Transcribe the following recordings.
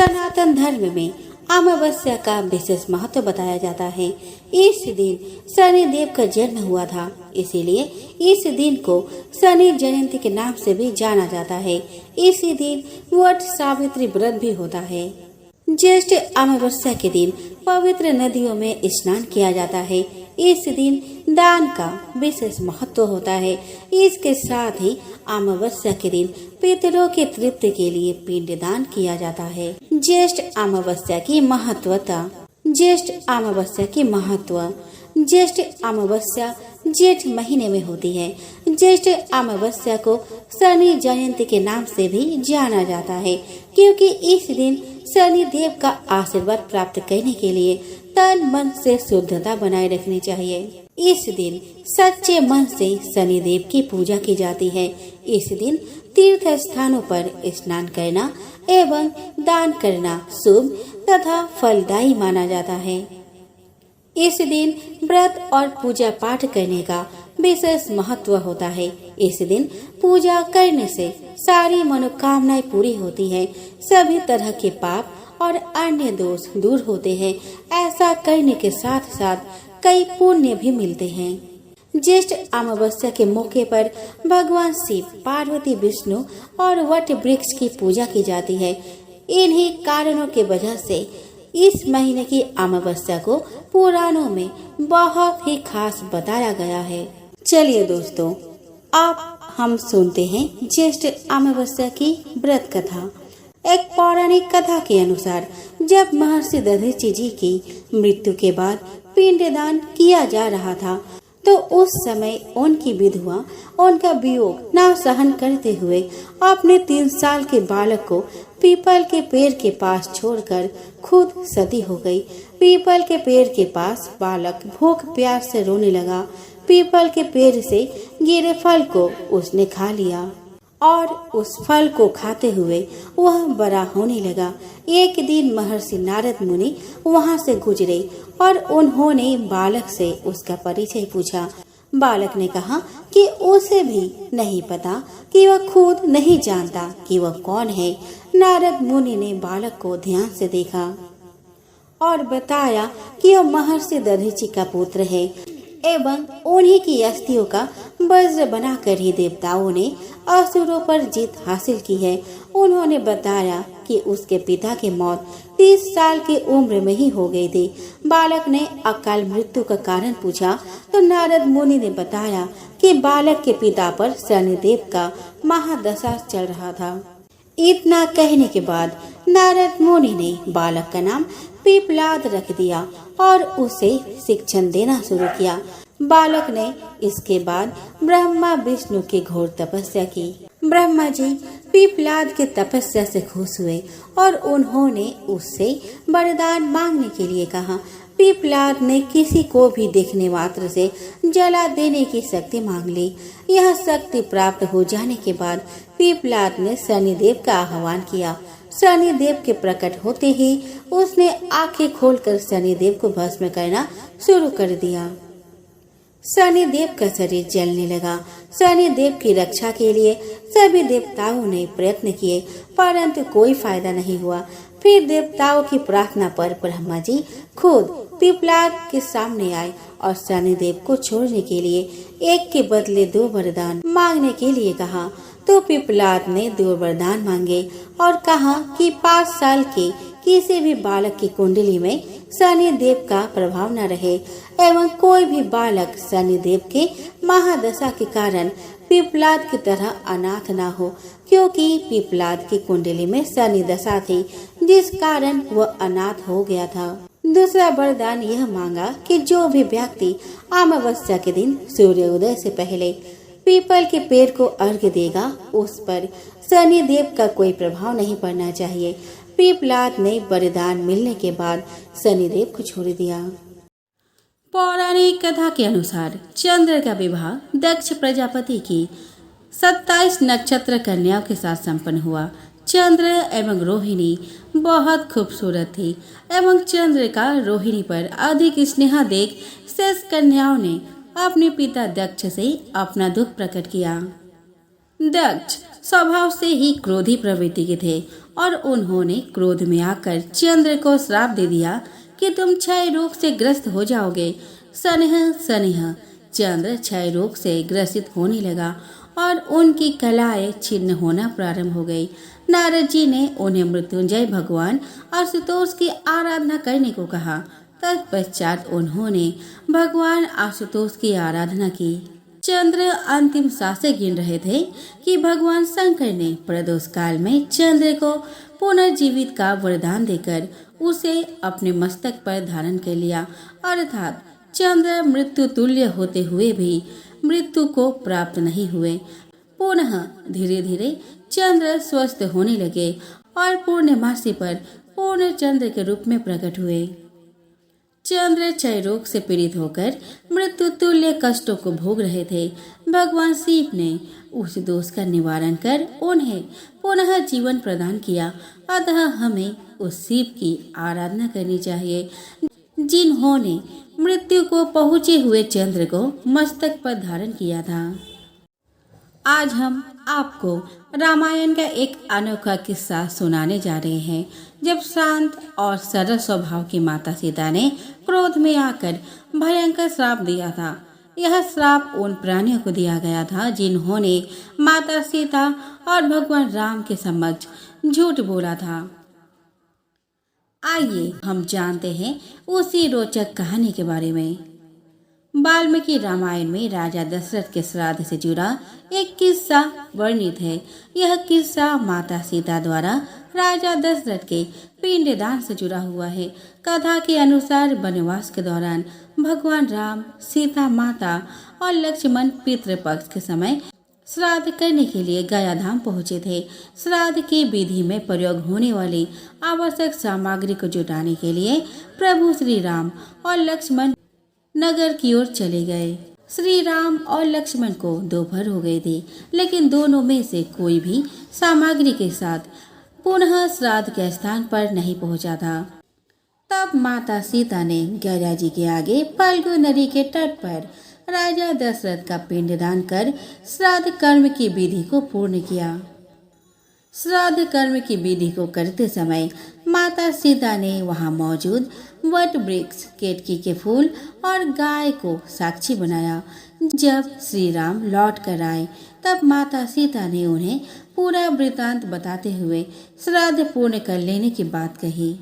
सनातन धर्म में अमावस्या का विशेष महत्व बताया जाता है। इस दिन शनि देव का जन्म हुआ था, इसीलिए इस दिन को शनि जयंती के नाम से भी जाना जाता है। इसी दिन वट सावित्री व्रत भी होता है। ज्येष्ठ अमावस्या के दिन पवित्र नदियों में स्नान किया जाता है। इस दिन दान का विशेष महत्व होता है। इसके साथ ही अमावस्या के दिन पितरों के तृप्ति के लिए पिंड दान किया जाता है। ज्येष्ठ अमावस्या की महत्वता। ज्येष्ठ अमावस्या की महत्व। ज्येष्ठ अमावस्या जेठ महीने में होती है। ज्येष्ठ अमावस्या को शनि जयंती के नाम से भी जाना जाता है, क्योंकि इस दिन शनि देव का आशीर्वाद प्राप्त करने के लिए तन मन से शुद्धता बनाए रखनी चाहिए। इस दिन सच्चे मन से शनि देव की पूजा की जाती है। इस दिन तीर्थ स्थानों पर स्नान करना एवं दान करना शुभ तथा फलदायी माना जाता है। इस दिन व्रत और पूजा पाठ करने का विशेष महत्व होता है। इस दिन पूजा करने से सारी मनोकामनाएं पूरी होती है। सभी तरह के पाप और अन्य दोष दूर होते हैं। ऐसा करने के साथ साथ कई पुण्य भी मिलते हैं। ज्येष्ठ अमावस्या के मौके पर भगवान शिव, पार्वती, विष्णु और वट वृक्ष की पूजा की जाती है। इन्हीं कारणों के वजह से इस महीने की अमावस्या को पुराणों में बहुत ही खास बताया गया है। चलिए दोस्तों, आप हम सुनते हैं ज्येष्ठ अमावस्या की व्रत कथा। एक पौराणिक कथा के अनुसार जब महर्षि दधीचि जी की मृत्यु के बाद पिंडदान किया जा रहा था, तो उस समय उनकी विधवा उनका वियोग न सहन करते हुए अपने 3 साल के बालक को पीपल के पेड़ के पास छोड़कर खुद सती हो गई। पीपल के पेड़ के पास बालक भूख प्यास से रोने लगा। पीपल के पेड़ से गिरे फल को उसने खा लिया और उस फल को खाते हुए वह बड़ा होने लगा। एक दिन महर्षि नारद मुनि वहां से गुजरे और उन्होंने बालक से उसका परिचय पूछा। बालक ने कहा कि उसे भी नहीं पता, कि वह खुद नहीं जानता कि वह कौन है। नारद मुनि ने बालक को ध्यान से देखा और बताया कि वह महर्षि दधीचि का पुत्र है एवं उन्हीं की अस्थियों का वज्र बनाकर ही देवताओं ने असुरों पर जीत हासिल की है। उन्होंने बताया कि उसके पिता की मौत 30 साल की उम्र में ही हो गई थी। बालक ने अकाल मृत्यु का कारण पूछा तो नारद मुनि ने बताया कि बालक के पिता पर शनिदेव का महादशा चल रहा था। इतना कहने के बाद नारद मुनि ने बालक का नाम पीपलाद रख दिया और उसे शिक्षण देना शुरू किया। बालक ने इसके बाद ब्रह्मा विष्णु की घोर तपस्या की। ब्रह्मा जी पीपलाद के तपस्या से खुश हुए और उन्होंने उससे वरदान मांगने के लिए कहा। पीपलाद ने किसी को भी देखने मात्र से जला देने की शक्ति मांग ली। यह शक्ति प्राप्त हो जाने के बाद पीपलाद ने शनिदेव का आह्वान किया। शनिदेव के प्रकट होते ही उसने आंखें खोलकर शनिदेव को भस्म करना शुरू कर दिया। शनिदेव का शरीर जलने लगा। शनिदेव की रक्षा के लिए सभी देवताओं ने प्रयत्न किए, परंतु कोई फायदा नहीं हुआ। फिर देवताओं की प्रार्थना पर ब्रह्मा जी खुद पीपलाद के सामने आए और शनिदेव को छोड़ने के लिए एक के बदले 2 वरदान मांगने के लिए कहा। तो पीपलाद ने 2 वरदान मांगे और कहा कि 5 साल के किसी भी बालक की कुंडली में शनिदेव का प्रभाव न रहे एवं कोई भी बालक शनिदेव के महादशा के कारण पीपलाद की तरह अनाथ न हो, क्योंकि पीपलाद की कुंडली में शनि दशा थी, जिस कारण वह अनाथ हो गया था। दूसरा वरदान यह मांगा कि जो भी व्यक्ति अमावस्या के दिन सूर्योदय से पहले पीपल के पेड़ को अर्घ्य देगा, उस पर शनि देव का कोई प्रभाव नहीं पड़ना चाहिए। पीपलाद ने वरदान मिलने के बाद शनिदेव को छोड़ दिया। पौराणिक कथा के अनुसार चंद्र का विवाह दक्ष प्रजापति की 27 नक्षत्र कन्याओं के साथ संपन्न हुआ। चंद्र एवं रोहिणी बहुत खूबसूरत थी एवं चंद्र का रोहिणी पर अधिक स्नेह देख शेष कन्याओं ने अपने पिता दक्ष से अपना दुख प्रकट किया। दक्ष स्वभाव से ही क्रोधी प्रवृत्ति के थे और उन्होंने क्रोध में आकर चंद्र को श्राप दे दिया कि तुम क्षय रोग से ग्रस्त हो जाओगे। सनेह सनेह चंद्र क्षय रोग से ग्रसित होने लगा और उनकी कलाएं छिन्न होना प्रारंभ हो गई। नारद जी ने उन्हें मृत्युंजय भगवान आशुतोष की आराधना करने को कहा। तत्पश्चात उन्होंने भगवान आशुतोष की आराधना की। चंद्र अंतिम सांसें गिन रहे थे कि भगवान शंकर ने प्रदोष काल में चंद्र को पुनर्जीवित का वरदान देकर उसे अपने मस्तक पर धारण कर लिया, अर्थात चंद्र मृत्यु तुल्य होते हुए भी मृत्यु को प्राप्त नहीं हुए। पुनः धीरे धीरे चंद्र स्वस्थ होने लगे और पूर्णमासी पर पूर्ण चंद्र के रूप में प्रकट हुए। चंद्र क्षय रोग से पीड़ित होकर मृत्यु तुल्य कष्टों को भोग रहे थे। भगवान शिव ने उस दोष का निवारण कर उन्हें पुनः जीवन प्रदान किया। अतः हमें उस शिव की आराधना करनी चाहिए जिन्होंने मृत्यु को पहुँचे हुए चंद्र को मस्तक पर धारण किया था। आज हम आपको रामायण का एक अनोखा किस्सा सुनाने जा रहे हैं। जब शांत और सरल स्वभाव की माता सीता ने क्रोध में आकर भयंकर श्राप दिया था। यह श्राप उन प्राणियों को दिया गया था जिन्होंने माता सीता और भगवान राम के समक्ष झूठ बोला था। आइए हम जानते हैं उसी रोचक कहानी के बारे में। वाल्मीकि रामायण में राजा दशरथ के श्राद्ध से जुड़ा एक किस्सा वर्णित है। यह किस्सा माता सीता द्वारा राजा दशरथ के पिंडदान से जुड़ा हुआ है। कथा के अनुसार वनवास के दौरान भगवान राम, सीता माता और लक्ष्मण पितृपक्ष के समय श्राद्ध करने के लिए गया धाम पहुँचे थे। श्राद्ध की विधि में प्रयोग होने वाली आवश्यक सामग्री को जुटाने के लिए प्रभु श्री राम और लक्ष्मण नगर की ओर चले गए। श्री राम और लक्ष्मण को दोपहर हो गई थी, लेकिन दोनों में से कोई भी सामग्री के साथ पुनः श्राद्ध के स्थान पर नहीं पहुंचा था। तब माता सीता ने गया जी के आगे फाल्गु नदी के तट पर राजा दशरथ का पिंडदान कर श्राद्ध कर्म की विधि को पूर्ण किया। श्राद्ध कर्म की विधि को करते समय माता सीता ने वहां मौजूद वट वृक्ष, केतकी के फूल और गाय को साक्षी बनाया। जब श्री राम लौट कर आए तब माता सीता ने उन्हें पूरा वृतांत बताते हुए श्राद्ध पूर्ण कर लेने की बात कही।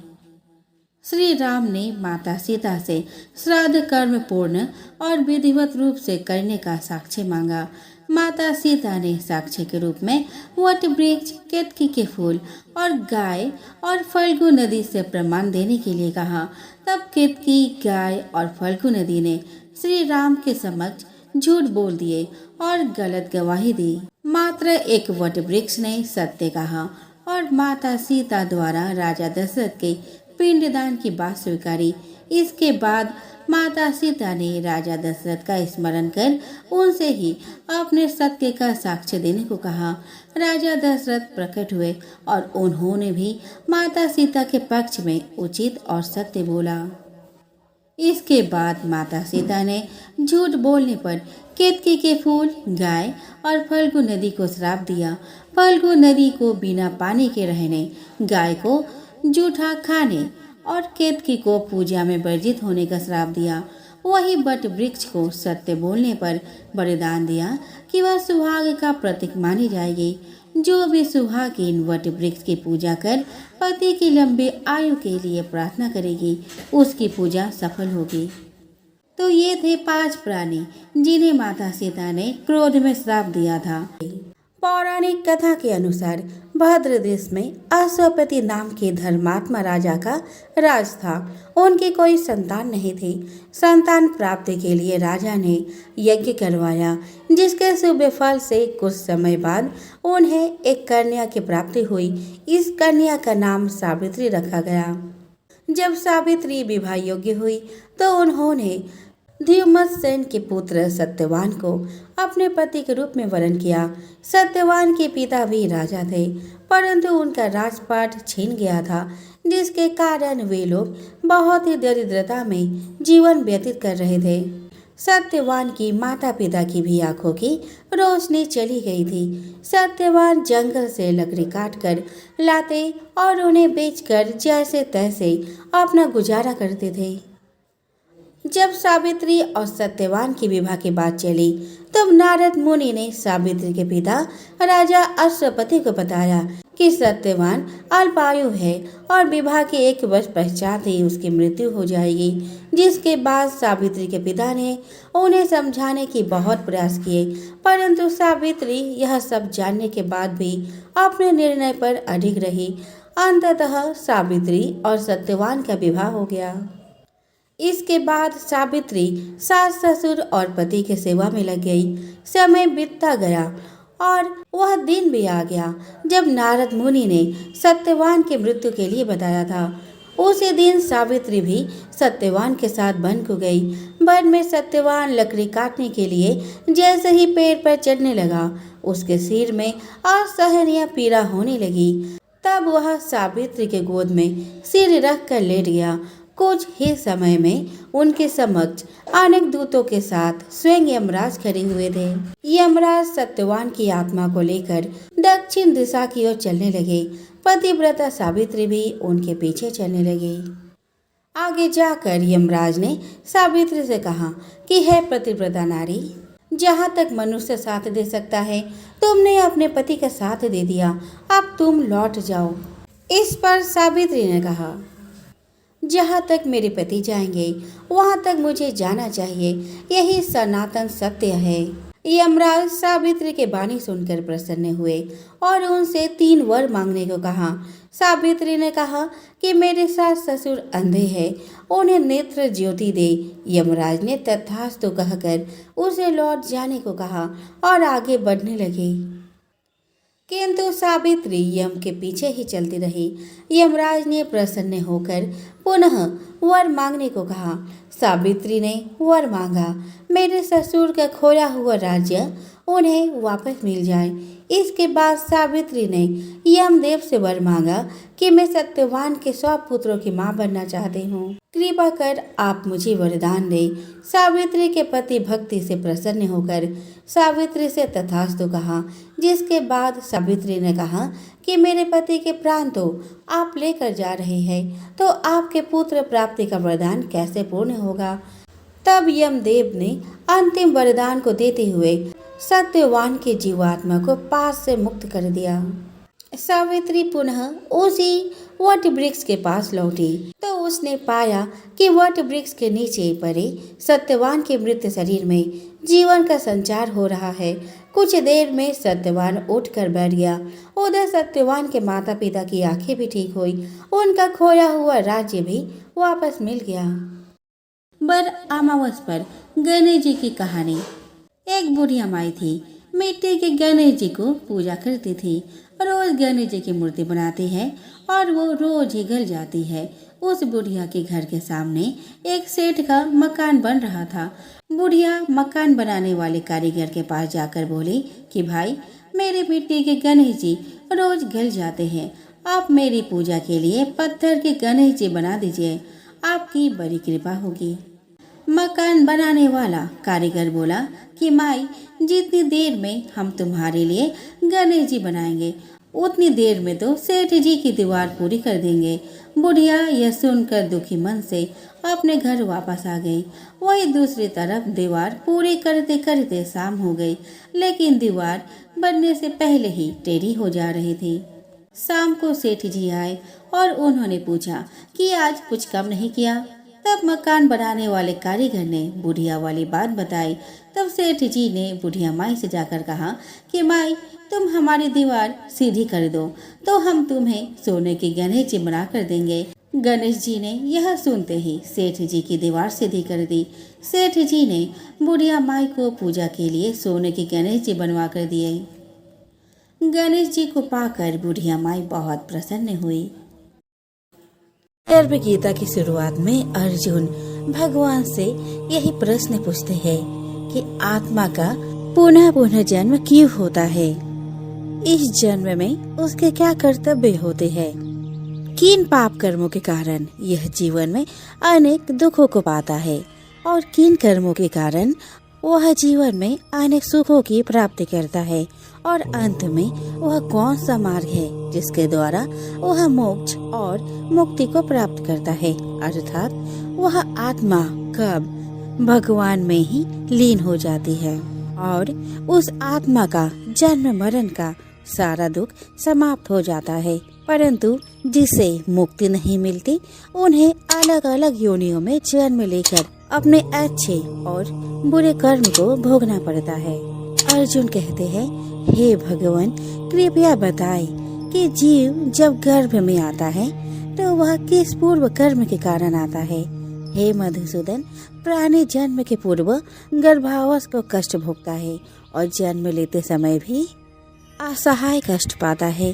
श्री राम ने माता सीता से श्राद्ध कर्म पूर्ण और विधिवत रूप से करने का साक्ष्य मांगा। माता सीता ने साक्ष्य के रूप में वट वृक्ष, केतकी के फूल और गाय और फल्गु नदी से प्रमाण देने के लिए कहा। तब केतकी, गाय और फल्गु नदी ने श्री राम के समक्ष झूठ बोल दिए और गलत गवाही दी। मात्र एक वट वृक्ष ने सत्य कहा और माता सीता द्वारा राजा दशरथ के पिंडदान की बात स्वीकारी। इसके बाद माता सीता ने राजा दशरथ का स्मरण कर उनसे ही अपने सत्य का साक्ष्य देने को कहा। राजा दशरथ प्रकट हुए और उन्होंने भी माता सीता के पक्ष में उचित और सत्य बोला। इसके बाद माता सीता ने झूठ बोलने पर केतकी के फूल, गाय और फल्गु नदी को श्राप दिया। फल्गु नदी को बिना पानी के रहने, गाय को जूठा खाने और केतकी को पूजा में वर्जित होने का श्राप दिया। वही वट वृक्ष को सत्य बोलने पर वरदान दिया कि वह सुहाग का प्रतीक मानी जाएगी। जो भी सुहागिन वट वृक्ष की पूजा कर पति की लंबी आयु के लिए प्रार्थना करेगी उसकी पूजा सफल होगी। तो ये थे 5 प्राणी जिन्हें माता सीता ने क्रोध में श्राप दिया था। पौराणिक कथा के अनुसार भद्र देश में अश्वपति नाम के धर्मात्मा राजा का राज था। उनकी कोई संतान नहीं थी। संतान प्राप्ति के लिए राजा ने यज्ञ करवाया, जिसके शुभ फल से कुछ समय बाद उन्हें एक कन्या की प्राप्ति हुई। इस कन्या का नाम सावित्री रखा गया। जब सावित्री विवाह योग्य हुई तो उन्होंने ध्युमसेन के पुत्र सत्यवान को अपने पति के रूप में वरण किया। सत्यवान के पिता भी राजा थे, परंतु उनका राजपाट छीन गया था, जिसके कारण वे लोग बहुत ही दरिद्रता में जीवन व्यतीत कर रहे थे। सत्यवान की माता पिता की भी आंखों की रोशनी चली गई थी। सत्यवान जंगल से लकड़ी काटकर लाते और उन्हें बेचकर जैसे तैसे अपना गुजारा करते थे। जब सावित्री और सत्यवान की विवाह की बात चली, तब नारद मुनि ने सावित्री के पिता राजा अश्वपति को बताया कि सत्यवान अल्पायु है और विवाह के 1 वर्ष पश्चात ही उसकी मृत्यु हो जाएगी। जिसके बाद सावित्री के पिता ने उन्हें समझाने की बहुत प्रयास किए, परंतु सावित्री यह सब जानने के बाद भी अपने निर्णय पर अडिग रही। अंततः सावित्री और सत्यवान का विवाह हो गया। इसके बाद सावित्री सास ससुर और पति के सेवा में लग गई। समय बीतता गया और वह दिन भी आ गया जब नारद मुनि ने सत्यवान की मृत्यु के लिए बताया था। उसी दिन सावित्री भी सत्यवान के साथ वन को गई। वन में सत्यवान लकड़ी काटने के लिए जैसे ही पेड़ पर चढ़ने लगा, उसके सिर में असहनीय पीड़ा होने लगी। तब वह सावित्री के गोद में सिर रख कर लेट गया। कुछ ही समय में उनके समक्ष अनेक दूतों के साथ स्वयं यमराज खड़े हुए थे। यमराज सत्यवान की आत्मा को लेकर दक्षिण दिशा की ओर चलने लगे। पतिव्रता सावित्री भी उनके पीछे चलने लगी। आगे जाकर यमराज ने सावित्री से कहा कि हे पतिव्रता नारी, जहाँ तक मनुष्य साथ दे सकता है, तुमने अपने पति का साथ दे दिया, अब तुम लौट जाओ। इस पर सावित्री ने कहा, जहाँ तक मेरे पति जाएंगे वहाँ तक मुझे जाना चाहिए, यही सनातन सत्य है। यमराज सावित्री के वाणी सुनकर प्रसन्न हुए और उनसे 3 वर मांगने को कहा। सावित्री ने कहा कि मेरे सास ससुर अंधे हैं, उन्हें नेत्र ज्योति दे। यमराज ने तथास्तु कहकर उसे लौट जाने को कहा और आगे बढ़ने लगे, किंतु सावित्री यम के पीछे ही चलती रही। यमराज ने प्रसन्न होकर पुनः वर मांगने को कहा। सावित्री ने वर मांगा, मेरे ससुर का खोया हुआ राज्य उन्हें वापस मिल जाए। इसके बाद सावित्री ने यमदेव से वर मांगा कि मैं सत्यवान के 100 पुत्रों की मां बनना चाहती हूँ, कृपा कर आप मुझे वरदान दे। सावित्री के पति भक्ति से प्रसन्न होकर सावित्री से तथास्तु कहा। जिसके बाद सावित्री ने कहा कि मेरे पति के प्राण तो आप लेकर जा रहे हैं, तो आपके पुत्र प्राप्ति का वरदान कैसे पूर्ण होगा। तब यमदेव ने अंतिम वरदान को देते हुए सत्यवान की जीवात्मा को पास से मुक्त कर दिया। सावित्री पुनः उसी वट वृक्ष के पास लौटी तो उसने पाया कि वट वृक्ष के नीचे पड़े सत्यवान के मृत शरीर में जीवन का संचार हो रहा है। कुछ देर में सत्यवान उठकर बैठ गया। उधर सत्यवान के माता पिता की आंखें भी ठीक हुई, उनका खोया हुआ राज्य भी वापस मिल गया। बर अमावस पर गणेश जी की कहानी। एक बुढ़िया माई थी, मिट्टी के गणेश जी को पूजा करती थी। रोज गणेश जी की मूर्ति बनाती है और वो रोज ही गल जाती है। उस बुढ़िया के घर के सामने एक सेठ का मकान बन रहा था। बुढ़िया मकान बनाने वाले कारीगर के पास जाकर बोली कि भाई, मेरे मिट्टी के गणेश जी रोज गल जाते हैं, आप मेरी पूजा के लिए पत्थर के गणेश जी बना दीजिए, आपकी बड़ी कृपा होगी। मकान बनाने वाला कारीगर बोला कि माई, जितनी देर में हम तुम्हारे लिए गणेश जी बनाएंगे, उतनी देर में तो सेठ जी की दीवार पूरी कर देंगे। बुढ़िया यह सुनकर दुखी मन से अपने घर वापस आ गई। वही दूसरी तरफ दीवार पूरी करते करते शाम हो गई, लेकिन दीवार बनने से पहले ही टेढ़ी हो जा रही थी। शाम को सेठ जी आए और उन्होंने पूछा कि आज कुछ कम नहीं किया। तब मकान बनाने वाले कारीगर ने बुढ़िया वाली बात बताई। तब सेठ जी ने बुढ़िया माई से जाकर कहा कि माई, तुम हमारी दीवार सीधी कर दो तो हम तुम्हें सोने की गणेश जी बना कर देंगे। गणेश जी ने यह सुनते ही सेठ जी की दीवार सीधी कर दी। सेठ जी ने बुढ़िया माई को पूजा के लिए सोने की गणेश जी बनवा कर दिए। गणेश जी को पाकर बुढ़िया माई बहुत प्रसन्न हुई। गर्भ गीता की शुरुआत में अर्जुन भगवान से यही प्रश्न पूछते हैं कि आत्मा का पुनः पुनः जन्म क्यों होता है, इस जन्म में उसके क्या कर्तव्य होते हैं, किन पाप कर्मों के कारण यह जीवन में अनेक दुखों को पाता है। और किन कर्मों के कारण वह जीवन में अनेक सुखों की प्राप्ति करता है और अंत में वह कौन सा मार्ग है जिसके द्वारा वह मोक्ष और मुक्ति को प्राप्त करता है, अर्थात वह आत्मा कब भगवान में ही लीन हो जाती है और उस आत्मा का जन्म मरण का सारा दुख समाप्त हो जाता है। परंतु जिसे मुक्ति नहीं मिलती उन्हें अलग अलग योनियों में जन्म लेकर अपने अच्छे और बुरे कर्म को भोगना पड़ता है। अर्जुन कहते हैं, हे भगवान, कृपया बताएं कि जीव जब गर्भ में आता है तो वह किस पूर्व कर्म के कारण आता है। हे मधुसूदन, प्राणी जन्म के पूर्व गर्भावस्था को कष्ट भोगता है और जन्म लेते समय भी असहाय कष्ट पाता है।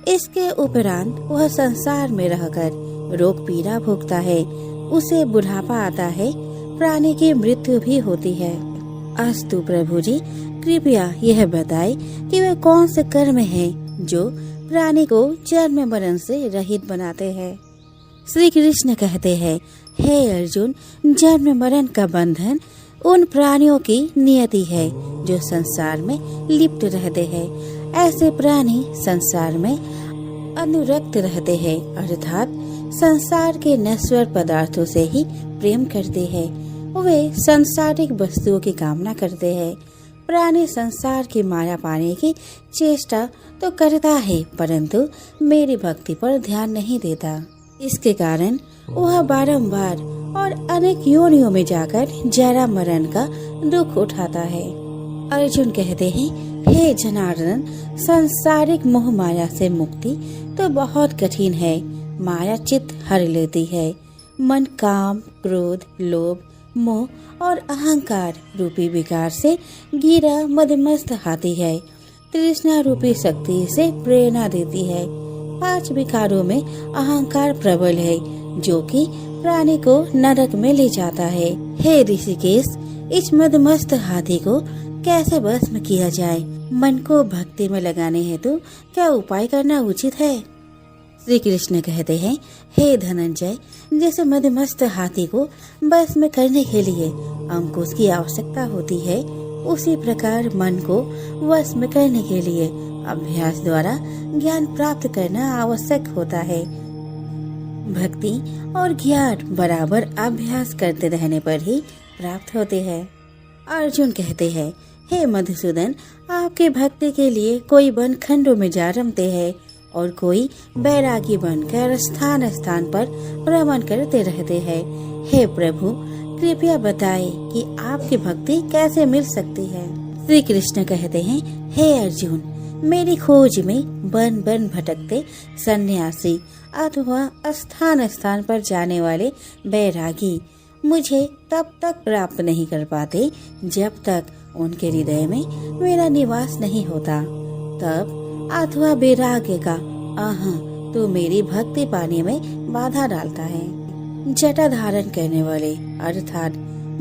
इसके उपरांत वह संसार में रहकर रोग पीड़ा भोगता है, उसे बुढ़ापा आता है, प्राणी की मृत्यु भी होती है। अस्तु प्रभु जी, कृपया यह बताएं कि वे कौन से कर्म हैं जो प्राणी को जन्म मरण से रहित बनाते हैं। श्री कृष्ण कहते हैं, हे अर्जुन, जन्म मरण का बंधन उन प्राणियों की नियति है जो संसार में लिप्त रहते हैं। ऐसे प्राणी संसार में अनुरक्त रहते हैं, अर्थात संसार के नश्वर पदार्थों से ही प्रेम करते हैं। वे सांसारिक वस्तुओं की कामना करते हैं। प्राणी संसार की माया पाने की चेष्टा तो करता है, परंतु मेरी भक्ति पर ध्यान नहीं देता। इसके कारण वह बारंबार और अनेक योनियों में जाकर जरा मरण का दुख उठाता है। अर्जुन कहते हैं, हे जनार्दन, सांसारिक मोह माया से मुक्ति तो बहुत कठिन है। माया चित्त हर लेती है। मन काम, क्रोध, लोभ, मोह और अहंकार रूपी विकार से गिरा मदमस्त हाथी है। तृष्णा रूपी शक्ति से प्रेरणा देती है। 5 विकारों में अहंकार प्रबल है जो कि प्राणी को नरक में ले जाता है। हे ऋषिकेश, इस मदमस्त हाथी को कैसे भस्म किया जाए? मन को भक्ति में लगाने हेतु क्या उपाय करना उचित है? श्री कृष्ण कहते हैं, हे धनंजय, जैसे मदमस्त हाथी को भस्म करने के लिए अंकुश की आवश्यकता होती है, उसी प्रकार मन को वश में करने के लिए अभ्यास द्वारा ज्ञान प्राप्त करना आवश्यक होता है। भक्ति और ज्ञान बराबर अभ्यास करते रहने पर ही प्राप्त होते हैं। अर्जुन कहते हैं, हे मधुसूदन, आपके भक्ति के लिए कोई वन खंडों में जा रमते हैं और कोई बैरागी बनकर स्थान स्थान पर भ्रमण करते रहते हैं। हे प्रभु, कृपया बताएं कि आपकी भक्ति कैसे मिल सकती है। श्री कृष्ण कहते हैं, हे अर्जुन, मेरी खोज में वन वन भटकते सन्यासी अथवा स्थान स्थान पर जाने वाले बैरागी मुझे तब तक प्राप्त नहीं कर पाते जब तक उनके हृदय में मेरा निवास नहीं होता। तब अथवा वैराग्य का तो मेरी भक्ति पाने में बाधा डालता है। जटा धारण करने वाले अर्थात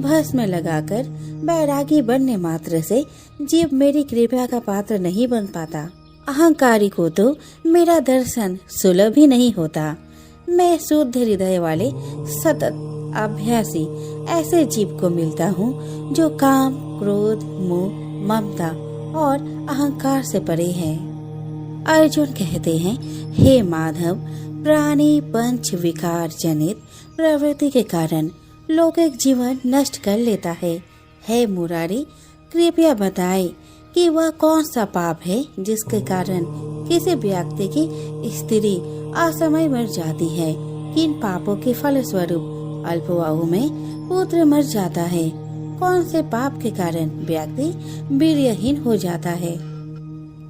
भस्म लगाकर बैरागी बनने मात्र से जीव मेरी कृपा का पात्र नहीं बन पाता। अहंकारी को तो मेरा दर्शन सुलभ ही नहीं होता। मैं शुद्ध हृदय वाले सतत अभ्यासी ऐसे जीव को मिलता हूँ जो काम, क्रोध, मोह, ममता और अहंकार से परे है। अर्जुन कहते हैं, हे माधव, प्राणी पंच विकार जनित प्रवृत्ति के कारण लौकिक जीवन नष्ट कर लेता है। हे मुरारी, कृपया बताएं कि वह कौन सा पाप है जिसके कारण किसी व्यक्ति की स्त्री असमय मर जाती है। किन पापों के फल स्वरूप अल्पवायु में पुत्र मर जाता है? कौन से पाप के कारण व्यक्ति वीर्यहीन हो जाता है?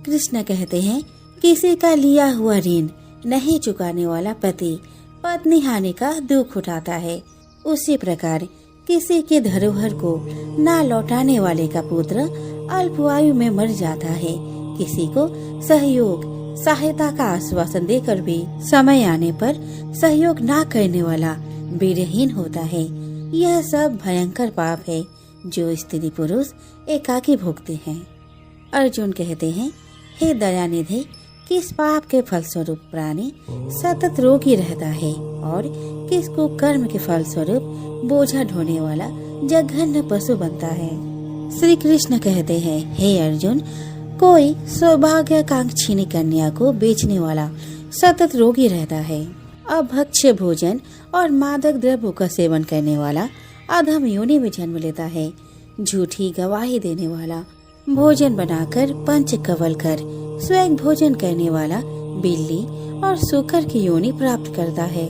कृष्ण कहते हैं, किसी का लिया हुआ ऋण नहीं चुकाने वाला पति पत्नी हानि का दुख उठाता है। उसी प्रकार किसी के धरोहर को न लौटाने वाले का पुत्र अल्पवायु में मर जाता है। किसी को सहयोग सहायता का आश्वासन देकर भी समय आने पर सहयोग न करने वाला वीरहीन होता है। यह सब भयंकर पाप है जो स्त्री पुरुष एकाकी भोगते हैं। अर्जुन कहते हैं, हे दयानिधि, किस पाप के फलस्वरूप प्राणी सतत रोगी रहता है और किसको कर्म के फलस्वरूप बोझा ढोने वाला जघन्य पशु बनता है। श्री कृष्ण कहते हैं, हे अर्जुन, कोई सौभाग्यकांक्षिणी कन्या को बेचने वाला सतत रोगी रहता है। अभक्ष्य भोजन और मादक द्रव्यों का सेवन करने वाला अधम योनि में जन्म लेता है। झूठी गवाही देने वाला भोजन बनाकर पंच कवल कर स्वयं भोजन करने वाला बिल्ली और सूकर की योनि प्राप्त करता है।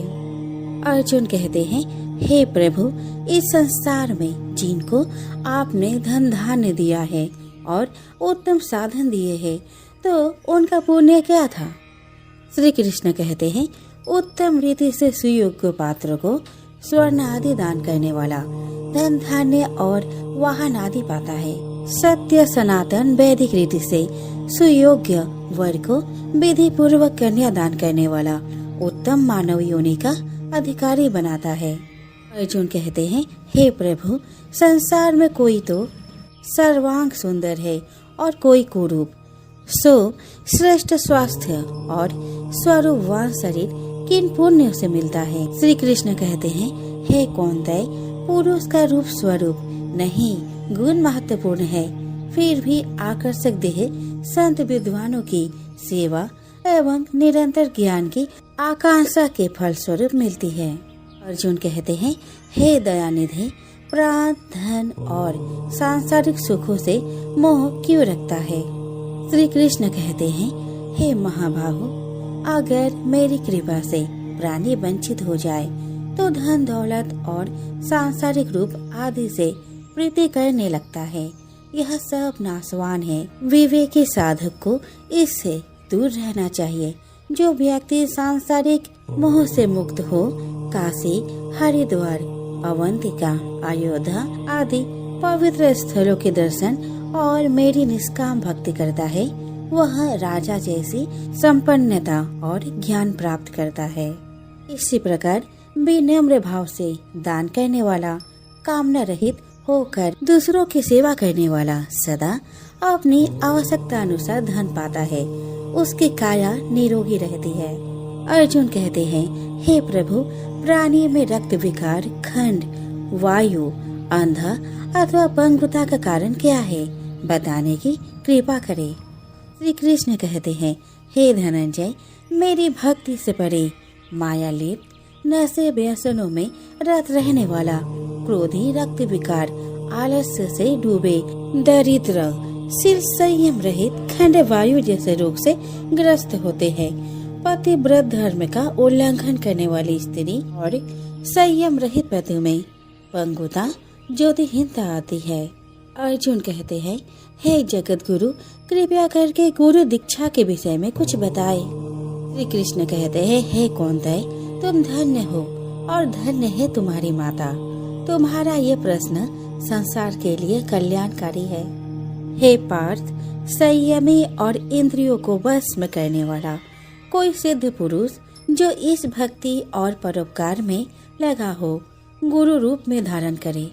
अर्जुन कहते हैं, हे प्रभु, इस संसार में जिनको आपने धन धान्य दिया है और उत्तम साधन दिए हैं, तो उनका पुण्य क्या था? श्री कृष्ण कहते हैं, उत्तम रीति से सुयोग्य पात्र को स्वर्ण आदि दान करने वाला धन धान्य और वाहन आदि पाता है। सत्य सनातन वैदिक रीति से सुयोग्य वर को विधि पूर्वक कन्या दान करने वाला उत्तम मानव योनि का अधिकारी बनाता है। अर्जुन कहते हैं, हे प्रभु, संसार में कोई तो सर्वांग सुंदर है और कोई कुरूप, सो श्रेष्ठ स्वास्थ्य और स्वरूपवान शरीर किन पुण्यों से मिलता है? श्री कृष्ण कहते हैं, हे कौन्तेय, पुरुष का रूप स्वरूप नहीं गुण महत्वपूर्ण है। फिर भी आकर्षक देह संत विद्वानों की सेवा एवं निरंतर ज्ञान की आकांक्षा के फल स्वरूप मिलती है। अर्जुन कहते हैं, हे दयानिधि, प्राण धन और सांसारिक सुखों से मोह क्यों रखता है? श्री कृष्ण कहते हैं, हे महाबाहु, अगर मेरी कृपा से प्राणी वंचित हो जाए तो धन दौलत और सांसारिक रूप आदि से प्रीति करने लगता है। यह सब नाशवान है। विवेकी साधक को इससे दूर रहना चाहिए। जो व्यक्ति सांसारिक मोह से मुक्त हो काशी, हरिद्वार, अवंतिका, अयोध्या आदि पवित्र स्थलों के दर्शन और मेरी निष्काम भक्ति करता है, वह राजा जैसी संपन्नता और ज्ञान प्राप्त करता है। इसी प्रकार विनम्र भाव से दान करने वाला, कामना रहित होकर दूसरों की सेवा करने वाला सदा अपनी आवश्यकता अनुसार धन पाता है। उसकी काया निरोगी रहती है। अर्जुन कहते हैं, हे प्रभु, प्राणी में रक्त विकार, खंड, वायु, अंधा अथवा पंगुता का कारण क्या है? बताने की कृपा करे। श्री कृष्ण कहते हैं, हे धनंजय, मेरी भक्ति से परे माया लिप्त नशे व्यसनों में रत रहने वाला, क्रोधी, रक्त विकार, आलस्य से डूबे, दरिद्र, सिर संयम रहित, खंड वायु जैसे रोग से ग्रस्त होते हैं। पतिव्रत धर्म का उल्लंघन करने वाली स्त्री और संयम रहित पति में पंगुता, ज्योतिहीनता आती है। अर्जुन कहते हैं, हे जगत गुरु, कृपया करके गुरु दीक्षा के विषय में कुछ बताए। श्री कृष्ण कहते हैं, हे कौन्तेय, तुम धन्य हो और धन्य है तुम्हारी माता। तुम्हारा ये प्रश्न संसार के लिए कल्याणकारी है। हे पार्थ, संयमी और इंद्रियों को वश में करने वाला कोई सिद्ध पुरुष जो इस भक्ति और परोपकार में लगा हो, गुरु रूप में धारण करे।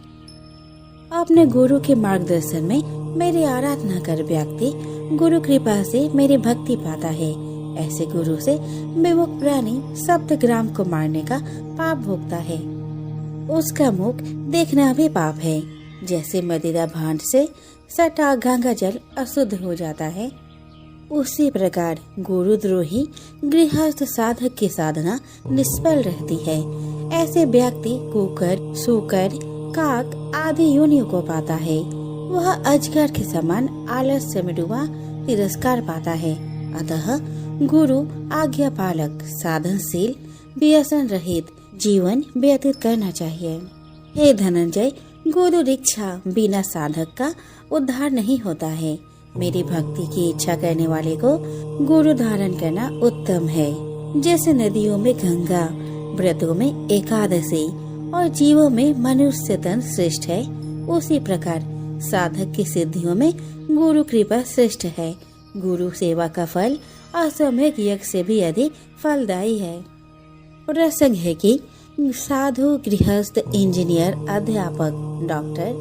अपने गुरु के मार्गदर्शन में मेरी आराधना कर व्यक्ति गुरु कृपा से मेरी भक्ति पाता है। ऐसे गुरु से विमुख प्राणी सप्तग्राम को मारने का पाप भोगता है। उसका मुख देखना भी पाप है। जैसे मदिरा भांड से सटा गंगा जल अशुद्ध हो जाता है, उसी प्रकार गुरुद्रोही गृहस्थ साधक की साधना निष्फल रहती है। ऐसे व्यक्ति कुकर, सूकर, काक आदि योनियों को पाता है। वह अजगर के समान आलस्य में डूबा तिरस्कार पाता है। अतः गुरु आज्ञा पालक, साधनशील, व्यसन रहित जीवन व्यतीत करना चाहिए। हे धनंजय, गुरु दीक्षा बिना साधक का उद्धार नहीं होता है। मेरी भक्ति की इच्छा करने वाले को गुरु धारण करना उत्तम है। जैसे नदियों में गंगा, व्रतों में एकादशी और जीवों में मनुष्य तन श्रेष्ठ है, उसी प्रकार साधक की सिद्धियों में गुरु कृपा श्रेष्ठ है। गुरु सेवा का फल असम्यक यज्ञ से भी अधिक फलदायी है। प्रसंग है कि साधु, गृहस्थ, इंजीनियर, अध्यापक, डॉक्टर,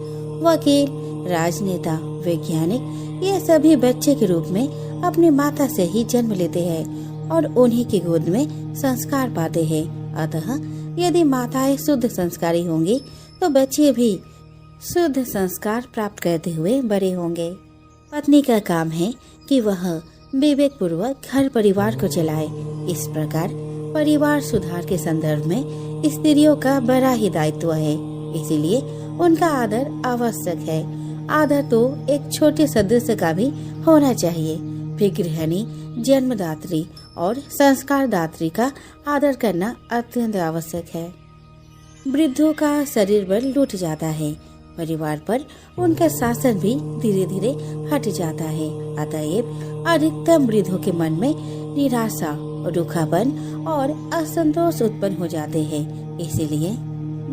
वकील, राजनेता, वैज्ञानिक ये सभी बच्चे के रूप में अपनी माता से ही जन्म लेते हैं और उन्हीं की गोद में संस्कार पाते हैं। अतः यदि माताएं शुद्ध संस्कारी होंगी तो बच्चे भी शुद्ध संस्कार प्राप्त करते हुए बड़े होंगे। पत्नी का काम है कि वह विवेक पूर्वक घर परिवार को चलाए। इस प्रकार परिवार सुधार के संदर्भ में स्त्रियों का बड़ा ही दायित्व है, इसीलिए उनका आदर आवश्यक है। आदर तो एक छोटे सदस्य का भी होना चाहिए। फिर गृहिणी, जन्मदात्री और संस्कारदात्री का आदर करना अत्यंत आवश्यक है। वृद्धों का शरीर बल लूट जाता है, परिवार पर उनका शासन भी धीरे धीरे हट जाता है। अतएव अधिकतम वृद्धों के मन में निराशा, रूखापन और असंतोष उत्पन्न हो जाते हैं। इसीलिए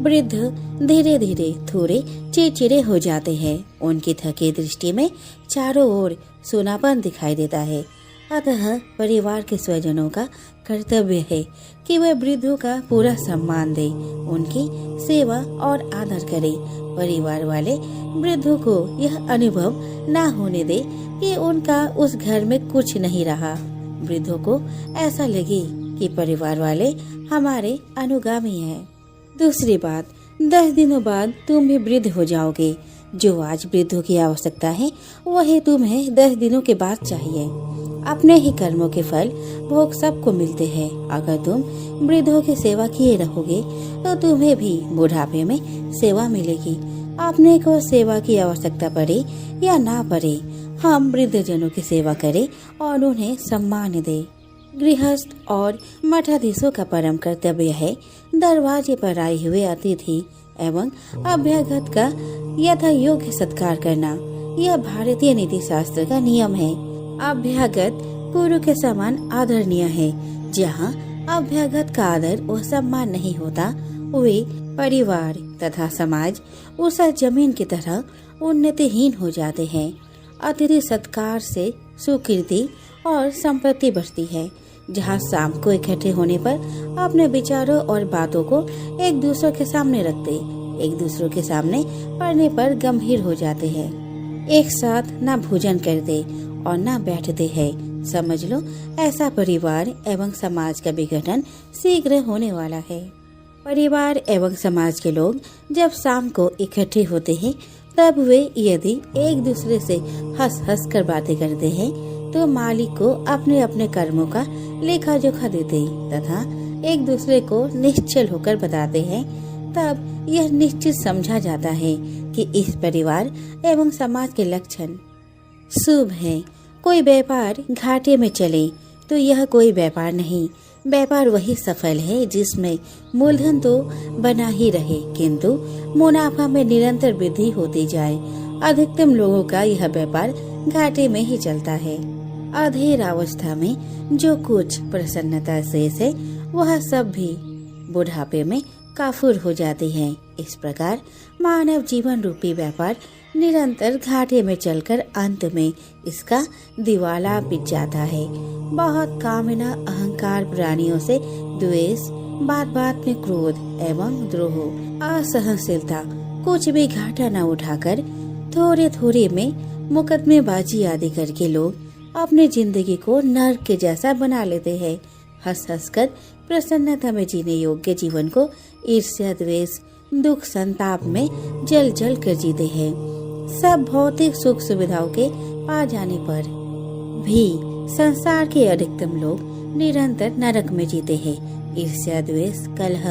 वृद्ध धीरे धीरे थोड़े चिड़चिड़े हो जाते हैं। उनकी थकी दृष्टि में चारों ओर सूनापन दिखाई देता है। अतः परिवार के स्वजनों का कर्तव्य है कि वे वृद्धों का पूरा सम्मान दें, उनकी सेवा और आदर करें। परिवार वाले वृद्धों को यह अनुभव न होने दे कि उनका उस घर में कुछ नहीं रहा। वृद्धों को ऐसा लगे कि परिवार वाले हमारे अनुगामी हैं। दूसरी बात, 10 दिनों बाद तुम भी वृद्ध हो जाओगे। जो आज वृद्धों की आवश्यकता है वही तुम्हें 10 दिनों के बाद चाहिए। अपने ही कर्मों के फल भोग सबको मिलते हैं। अगर तुम वृद्धों की सेवा किए रहोगे तो तुम्हें भी बुढ़ापे में सेवा मिलेगी। अपने को सेवा की आवश्यकता पड़े या ना पड़े, हम वृद्धजनों की सेवा करें और उन्हें सम्मान दें। गृहस्थ और मठाधीशों का परम कर्तव्य है दरवाजे पर आए हुए अतिथि एवं अभ्यागत का यथा योग्य सत्कार करना। यह भारतीय नीति शास्त्र का नियम है। अभ्यागत गुरु के समान आदरणीय है। जहाँ अभ्यागत का आदर व सम्मान नहीं होता, वे परिवार तथा समाज उस जमीन की तरह उन्नतिहीन हो जाते हैं। अतिथि सत्कार से सुकीर्ति और संपत्ति बढ़ती है। जहाँ शाम को इकट्ठे होने पर अपने विचारों और बातों को एक दूसरे के सामने रखते, एक दूसरे के सामने पढ़ने पर गंभीर हो जाते हैं। एक साथ न भोजन करते और न बैठते हैं। समझ लो ऐसा परिवार एवं समाज का विघटन शीघ्र होने वाला है। परिवार एवं समाज के लोग जब शाम को इकट्ठे होते हैं तब वे यदि एक दूसरे से हंस हंस कर बातें करते हैं तो मालिक को अपने अपने कर्मों का लेखा जोखा देते तथा एक दूसरे को निश्चल होकर बताते हैं। तब यह निश्चित समझा जाता है कि इस परिवार एवं समाज के लक्षण शुभ है। कोई व्यापार घाटे में चले तो यह कोई व्यापार नहीं। व्यापार वही सफल है जिसमें मूलधन तो बना ही रहे किंतु मुनाफा में निरंतर वृद्धि होती जाए। अधिकतम लोगों का यह व्यापार घाटे में ही चलता है। अधेर अवस्था में जो कुछ प्रसन्नता शेष है वह सब भी बुढ़ापे में काफूर हो जाते हैं। इस प्रकार मानव जीवन रूपी व्यापार निरंतर घाटे में चलकर अंत में इसका दिवाला पिट जाता है। बहुत कामना, अहंकार, प्राणियों से द्वेष, बात बात में क्रोध एवं द्रोह, असहनशीलता, कुछ भी घाटा न उठाकर थोड़े थोड़े में मुकदमेबाजी आदि करके लोग अपनी जिंदगी को नर्क के जैसा बना लेते हैं। हंस हंस कर प्रसन्नता में जीने योग्य जीवन को ईर्ष्या, द्वेष, दुख, संताप में जल जल कर जीते हैं। सब भौतिक सुख सुविधाओं के पा जाने पर भी संसार के अधिकतम लोग निरंतर नरक में जीते हैं। ईर्ष्या, द्वेष, कलह,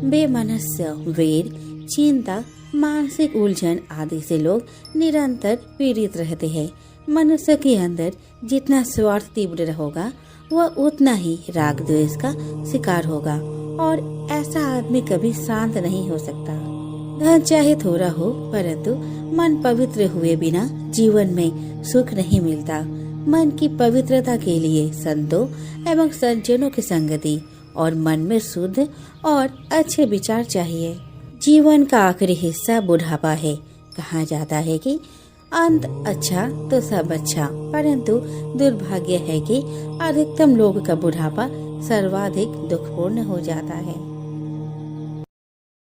बेमनस्य, वेर, चिंता, मानसिक उलझन आदि से लोग निरंतर पीड़ित रहते हैं। मनुष्य के अंदर जितना स्वार्थ तीव्र होगा वह उतना ही राग द्वेष का शिकार होगा और ऐसा आदमी कभी शांत नहीं हो सकता। धन चाहे थोड़ा हो परंतु मन पवित्र हुए बिना जीवन में सुख नहीं मिलता। मन की पवित्रता के लिए संतों एवं सज्जनों की संगति और मन में शुद्ध और अच्छे विचार चाहिए। जीवन का आखिरी हिस्सा बुढ़ापा है। कहा जाता है कि अंत अच्छा तो सब अच्छा, परंतु दुर्भाग्य है कि अधिकतम लोगों का बुढ़ापा सर्वाधिक दुखपूर्ण हो जाता है।